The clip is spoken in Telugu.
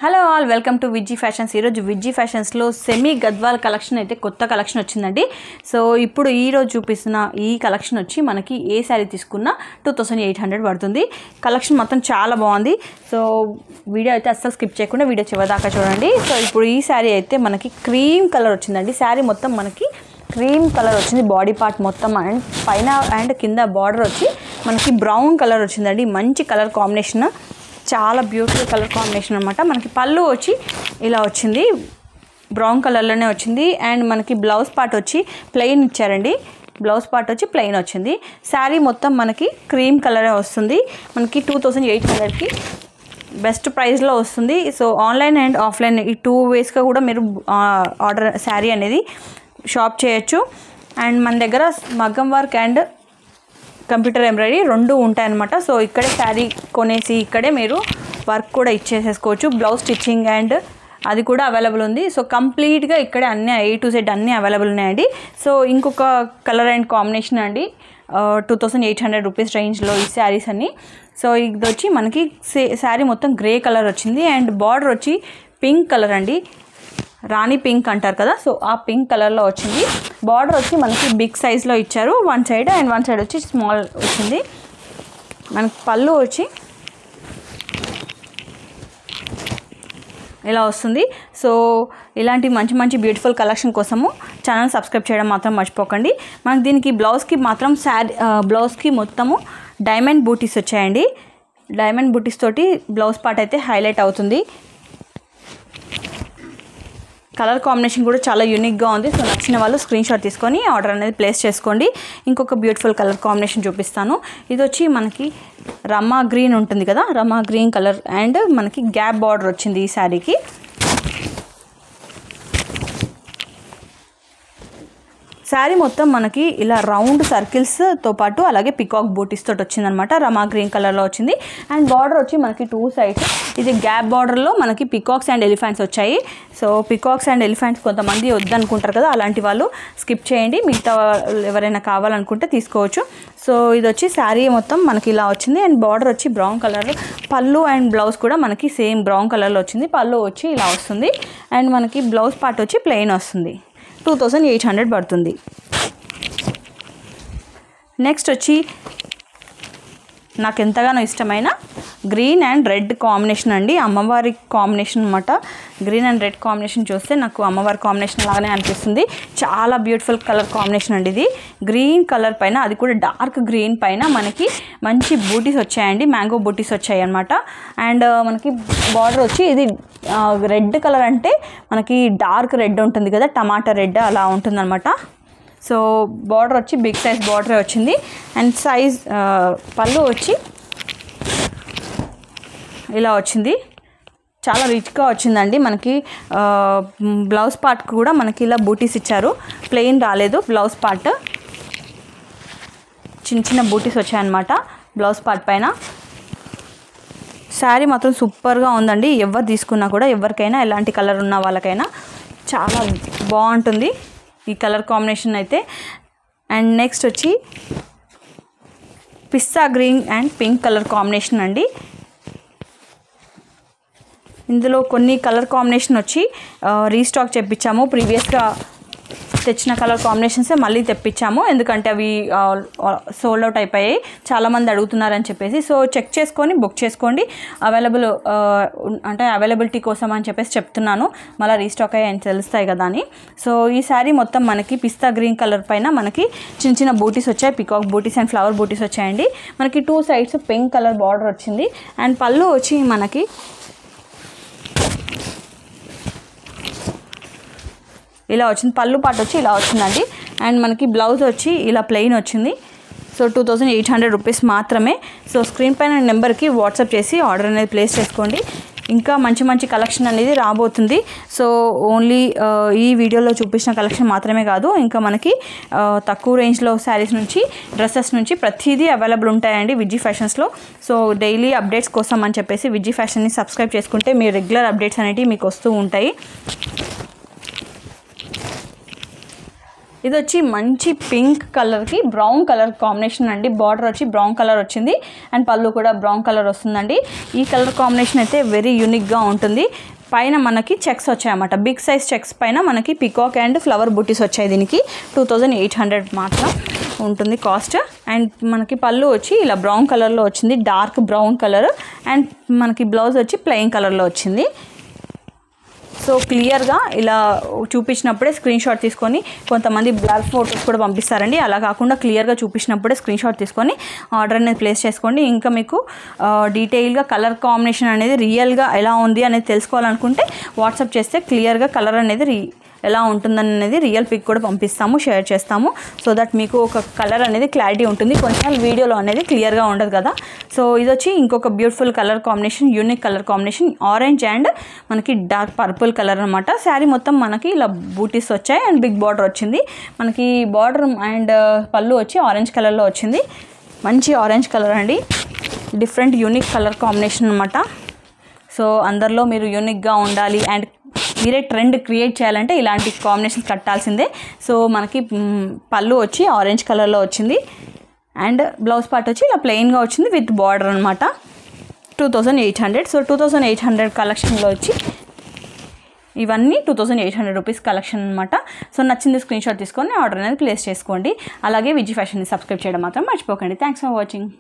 Hello all welcome to Viji fashions. ఈరోజు విజీ ఫ్యాషన్స్లో సెమీ గద్వాల్ కలెక్షన్ అయితే కొత్త కలెక్షన్ వచ్చిందండి. సో ఇప్పుడు ఈరోజు చూపిస్తున్న ఈ కలెక్షన్ వచ్చి మనకి ఏ శారీ తీసుకున్నా 2800 పడుతుంది. కలెక్షన్ మొత్తం చాలా బాగుంది. సో వీడియో అయితే అస్సలు స్కిప్ చేయకుండా వీడియో చివరిదాకా చూడండి. సో ఇప్పుడు ఈ శారీ అయితే మనకి క్రీమ్ కలర్ వచ్చిందండి. శారీ మొత్తం మనకి క్రీమ్ కలర్ వచ్చింది. బాడీ పార్ట్ మొత్తం అండ్ పైన అండ్ కింద బార్డర్ వచ్చి మనకి బ్రౌన్ కలర్ వచ్చిందండి. మంచి కలర్ కాంబినేషన్, చాలా బ్యూటిఫుల్ కలర్ కాంబినేషన్ అనమాట. మనకి పళ్ళు వచ్చి ఇలా వచ్చింది, బ్రౌన్ కలర్లోనే వచ్చింది. అండ్ మనకి బ్లౌజ్ పార్ట్ వచ్చి ప్లెయిన్ ఇచ్చారండి. బ్లౌజ్ పార్ట్ వచ్చి ప్లెయిన్ వచ్చింది. శారీ మొత్తం మనకి క్రీమ్ కలరే వస్తుంది. మనకి 2800కి బెస్ట్ ప్రైస్లో వస్తుంది. సో ఆన్లైన్ అండ్ ఆఫ్లైన్ ఈ 2 వేస్గా కూడా మీరు ఆర్డర్ శారీ అనేది షాప్ చేయొచ్చు. అండ్ మన దగ్గర మగ్గం వర్క్ అండ్ కంప్యూటర్ ఎంబ్రాయిడరీ 2 ఉంటాయన్నమాట. సో ఇక్కడే శారీ కొనేసి ఇక్కడే మీరు వర్క్ కూడా ఇచ్చేసేసుకోవచ్చు. బ్లౌజ్ స్టిచ్చింగ్ అండ్ అది కూడా అవైలబుల్ ఉంది. సో కంప్లీట్గా ఇక్కడే అన్నీ A to Z అన్నీ అవైలబుల్ ఉన్నాయండి. సో ఇంకొక కలర్ అండ్ కాంబినేషన్ అండి 2800 రూపీస్ రేంజ్లో ఈ శారీస్ అన్నీ. సో ఇది వచ్చి మనకి శారీ మొత్తం గ్రే కలర్ వచ్చింది అండ్ బార్డర్ వచ్చి పింక్ కలర్ అండి, రాణి పింక్ అంటారు కదా. సో ఆ పింక్ కలర్లో వచ్చింది. బార్డర్ వచ్చి మనకి బిగ్ సైజ్లో ఇచ్చారు, one side and one side వచ్చి స్మాల్ వచ్చింది. మనకి పళ్ళు వచ్చి ఇలా వస్తుంది. సో ఇలాంటి మంచి మంచి బ్యూటిఫుల్ కలెక్షన్ కోసము ఛానల్ సబ్స్క్రైబ్ చేయడం మాత్రం మర్చిపోకండి. మనకి దీనికి బ్లౌజ్కి మొత్తము డైమండ్ బూటీస్ వచ్చాయండి. డైమండ్ బూటీస్ తోటి బ్లౌజ్ పార్ట్ అయితే హైలైట్ అవుతుంది. కలర్ కాంబినేషన్ కూడా చాలా యూనిక్గా ఉంది. సో నచ్చిన వాళ్ళు స్క్రీన్ షాట్ తీసుకొని ఆర్డర్ అనేది ప్లేస్ చేసుకోండి. ఇంకొక బ్యూటిఫుల్ కలర్ కాంబినేషన్ చూపిస్తాను. ఇది వచ్చి మనకి రమా గ్రీన్ ఉంటుంది కదా, రమా గ్రీన్ కలర్ అండ్ మనకి గ్యాప్ బార్డర్ వచ్చింది ఈ శారీకి. శారీ మొత్తం మనకి ఇలా రౌండ్ సర్కిల్స్తో పాటు అలాగే పికాక్ బూటీస్ తోటి వచ్చిందనమాట. రమా గ్రీన్ కలర్లో వచ్చింది. అండ్ బార్డర్ వచ్చి మనకి 2 సైడ్స్ ఇది గ్యాప్ బార్డర్లో మనకి పికాక్స్ అండ్ ఎలిఫెంట్స్ వచ్చాయి. సో పికాక్స్ అండ్ ఎలిఫెంట్స్ కొంతమంది వద్దనుకుంటారు కదా, అలాంటి వాళ్ళు స్కిప్ చేయండి. మిగతా ఎవరైనా కావాలనుకుంటే తీసుకోవచ్చు. సో ఇది వచ్చి శారీ మొత్తం మనకి ఇలా వచ్చింది అండ్ బార్డర్ వచ్చి బ్రౌన్ కలర్. పళ్ళు అండ్ బ్లౌజ్ కూడా మనకి సేమ్ బ్రౌన్ కలర్లో వచ్చింది. పళ్ళు వచ్చి ఇలా వస్తుంది అండ్ మనకి బ్లౌజ్ పార్ట్ వచ్చి ప్లెయిన్ వస్తుంది. 2800 పడుతుంది. నెక్స్ట్ వచ్చి నాకు ఎంతగానో ఇష్టమైన గ్రీన్ అండ్ రెడ్ కాంబినేషన్ అండి. అమ్మవారి కాంబినేషన్ అనమాట. గ్రీన్ అండ్ రెడ్ కాంబినేషన్ చూస్తే నాకు అమ్మవారి కాంబినేషన్ లాగానే అనిపిస్తుంది. చాలా బ్యూటిఫుల్ కలర్ కాంబినేషన్ అండి ఇది. గ్రీన్ కలర్ పైన, అది కూడా డార్క్ గ్రీన్ పైన మనకి మంచి బూటీస్ వచ్చాయండి, మ్యాంగో బూటీస్ వచ్చాయి అనమాట. అండ్ మనకి బార్డర్ వచ్చి ఇది రెడ్ కలర్ అంటే మనకి డార్క్ రెడ్ ఉంటుంది కదా, టమాటా రెడ్ అలా ఉంటుందన్నమాట. సో బార్డర్ వచ్చి బిగ్ సైజ్ బార్డరే వచ్చింది అండ్ పళ్ళు వచ్చి ఇలా వచ్చింది. చాలా రిచ్గా వచ్చిందండి. మనకి బ్లౌజ్ పార్ట్ కూడా మనకి ఇలా బూటీస్ ఇచ్చారు, ప్లెయిన్ రాలేదు. బ్లౌజ్ పార్ట్ చిన్న చిన్న బూటీస్ వచ్చాయన్నమాట బ్లౌజ్ పార్ట్ పైన. శారీ మాత్రం సూపర్గా ఉందండి. ఎవరు తీసుకున్నా కూడా, ఎవరికైనా ఎలాంటి కలర్ ఉన్న వాళ్ళకైనా చాలా బాగుంటుంది ఈ కలర్ కాంబినేషన్ అయితే. అండ్ నెక్స్ట్ వచ్చి pista green and pink colour combination అండి. ఇందులో కొన్ని కలర్ కాంబినేషన్ వచ్చి రీస్టాక్ చేయించాము. ప్రీవియస్గా తెచ్చిన కలర్ కాంబినేషన్సే మళ్ళీ తెప్పించాము, ఎందుకంటే అవి సోల్డ్ అవుట్ అయిపోయాయి, చాలామంది అడుగుతున్నారని చెప్పేసి. సో చెక్ చేసుకొని బుక్ చేసుకోండి. అవైలబిలిటీ కోసం అని చెప్పేసి చెప్తున్నాను, మళ్ళీ రీస్టాక్ అయ్యాయని తెలుస్తాయి కదా అని. సో ఈ శారీ మొత్తం మనకి పిస్తా గ్రీన్ కలర్ పైన మనకి చిన్న చిన్న బూటీస్ వచ్చాయి, పికాక్ బూటీస్ అండ్ ఫ్లవర్ బూటీస్ వచ్చాయండి. మనకి 2 సైడ్స్ పింక్ కలర్ బార్డర్ వచ్చింది అండ్ పళ్ళు వచ్చి మనకి ఇలా వచ్చింది. పళ్ళు పాటు వచ్చి ఇలా వచ్చిందండి. అండ్ మనకి బ్లౌజ్ వచ్చి ఇలా ప్లెయిన్ వచ్చింది. సో 2800 రూపీస్ మాత్రమే. సో స్క్రీన్ పైన నెంబర్కి వాట్సాప్ చేసి ఆర్డర్ అనేది ప్లేస్ చేసుకోండి. ఇంకా మంచి మంచి కలెక్షన్ అనేది రాబోతుంది. సో ఓన్లీ ఈ వీడియోలో చూపించిన కలెక్షన్ మాత్రమే కాదు, ఇంకా మనకి తక్కువ రేంజ్లో శారీస్ నుంచి డ్రెస్సెస్ నుంచి ప్రతిదీ అవైలబుల్ ఉంటాయండి విజీ ఫ్యాషన్స్లో. సో డైలీ అప్డేట్స్ కోసం అని చెప్పేసి విజీ ఫ్యాషన్ని సబ్స్క్రైబ్ చేసుకుంటే మీ రెగ్యులర్ అప్డేట్స్ అనేవి మీకు వస్తూ ఉంటాయి. ఇది వచ్చి మంచి పింక్ కలర్కి బ్రౌన్ కలర్ కాంబినేషన్ అండి. బార్డర్ వచ్చి బ్రౌన్ కలర్ వచ్చింది అండ్ పళ్ళు కూడా బ్రౌన్ కలర్ వస్తుందండి. ఈ కలర్ కాంబినేషన్ అయితే వెరీ యూనిక్గా ఉంటుంది. పైన మనకి చెక్స్ వచ్చాయన్నమాట. బిగ్ సైజ్ చెక్స్ పైన మనకి పికాక్ అండ్ ఫ్లవర్ బూటీస్ వచ్చాయి. దీనికి 2800 మాత్రం ఉంటుంది కాస్ట్. అండ్ మనకి పళ్ళు వచ్చి ఇలా బ్రౌన్ కలర్లో వచ్చింది, డార్క్ బ్రౌన్ కలర్. అండ్ మనకి బ్లౌజ్ వచ్చి ప్లెయిన్ కలర్లో వచ్చింది. సో క్లియర్గా ఇలా చూపించినప్పుడే స్క్రీన్ షాట్ తీసుకొని, కొంతమంది బ్లర్ ఫోటోస్ కూడా పంపిస్తారండి, అలా కాకుండా క్లియర్గా చూపించినప్పుడే స్క్రీన్ షాట్ తీసుకొని ఆర్డర్ అనేది ప్లేస్ చేసుకోండి. ఇంకా మీకు డీటెయిల్గా కలర్ కాంబినేషన్ అనేది రియల్గా ఎలా ఉంది అనేది తెలుసుకోవాలనుకుంటే వాట్సాప్ చేస్తే క్లియర్గా కలర్ అనేది ఎలా ఉంటుందని అనేది రియల్ పిక్ కూడా పంపిస్తాము, షేర్ చేస్తాము. సో దట్ మీకు ఒక కలర్ అనేది క్లారిటీ ఉంటుంది. కొంచెం వీడియోలో అనేది క్లియర్గా ఉండదు కదా. సో ఇది వచ్చి ఇంకొక beautiful colour combination, unique colour combination, orange and మనకి డార్క్ పర్పుల్ కలర్ అనమాట. శారీ మొత్తం మనకి ఇలా బూటీస్ వచ్చాయి అండ్ బిగ్ బార్డర్ వచ్చింది. మనకి బార్డర్ అండ్ పళ్ళు వచ్చి ఆరెంజ్ కలర్లో వచ్చింది. మంచి ఆరెంజ్ కలర్ అండి, డిఫరెంట్ యూనిక్ కలర్ కాంబినేషన్ అనమాట. సో అందరిలో మీరు యూనిక్గా ఉండాలి అండ్ మీరే ట్రెండ్ క్రియేట్ చేయాలంటే ఇలాంటి కాంబినేషన్ కట్టాల్సిందే. సో మనకి పళ్ళు వచ్చి ఆరెంజ్ కలర్లో వచ్చింది అండ్ బ్లౌజ్ పార్ట్ వచ్చి ఇలా ప్లెయిన్గా వచ్చింది విత్ బార్డర్ అనమాట. 2800. సో 2800 కలెక్షన్లో వచ్చి ఇవన్నీ 2800 రూపీస్ కలెక్షన్ అనమాట. సో నచ్చింది స్క్రీన్ షాట్ తీసుకొని ఆర్డర్ అనేది ప్లేస్ చేసుకోండి. అలాగే విజీ ఫ్యాషన్ని సబ్స్క్రైబ్ చేయడం మాత్రం మర్చిపోకండి. Thanks for watching.